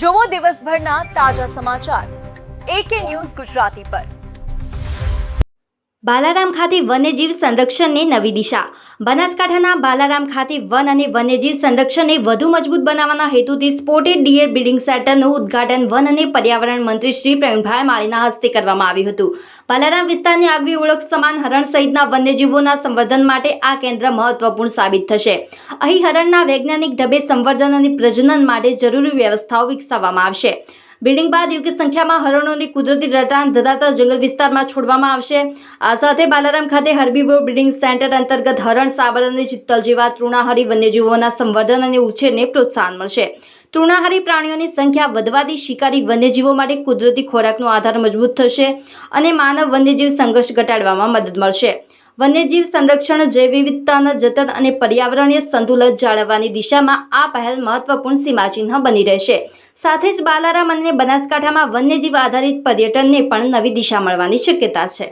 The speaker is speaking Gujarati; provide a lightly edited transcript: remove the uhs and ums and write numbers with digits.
જોવો દિવસભરના તાજા સમાચાર AK ન્યૂઝ ગુજરાતી પર। બાલારામ ખાતે વન્યજીવ સંરક્ષણને નવી દિશા। બનાસકાંઠાના બાલારામ ખાતે વન અને વન્યજીવ સંરક્ષણને વધુ મજબૂત બનાવવાના હેતુથી સ્પોટેડ ડિયર બ્રીડિંગ સેન્ટરનું ઉદ્ઘાટન વન અને પર્યાવરણ મંત્રી શ્રી પ્રવીણભાઈ માળીના હસ્તે કરવામાં આવ્યું હતું। બાલારામ વિસ્તારની આગવી ઓળખ સમાન હરણ સહિતના વન્યજીવોના સંવર્ધન માટે આ કેન્દ્ર મહત્વપૂર્ણ સાબિત થશે। અહીં હરણના વૈજ્ઞાનિક ઢબે સંવર્ધન અને પ્રજનન માટે જરૂરી વ્યવસ્થાઓ વિકસાવવામાં આવશે। બ્રીડિંગ બાદ યોગ્ય સંખ્યામાં હરણોની કુદરતી રહેઠાણ ધરાવતા જંગલ વિસ્તારમાં છોડવામાં આવશે। આ સાથે બાલારામ ખાતે હર્બીવોર બ્રીડિંગ સેન્ટર અંતર્ગત હરણ, સાબર અને ચિત્તલ જેવા તૃણાહારી વન્યજીવોના સંવર્ધન અને ઉછેરને પ્રોત્સાહન મળશે। તૃણાહારી પ્રાણીઓની સંખ્યા વધવાથી શિકારી વન્યજીવો માટે કુદરતી ખોરાકનો આધાર મજબૂત થશે અને માનવ વન્યજીવ સંઘર્ષ ઘટાડવામાં મદદ મળશે। વન્યજીવ સંરક્ષણ, જૈવ વિવિધતાના જતન અને પર્યાવરણીય સંતુલન જાળવવાની દિશામાં આ પહેલ મહત્વપૂર્ણ સીમાચિહ્ન બની રહેશે। સાથે જ બાલારામ અને બનાસકાંઠામાં વન્યજીવ આધારિત પર્યટનને પણ નવી દિશા મળવાની શક્યતા છે।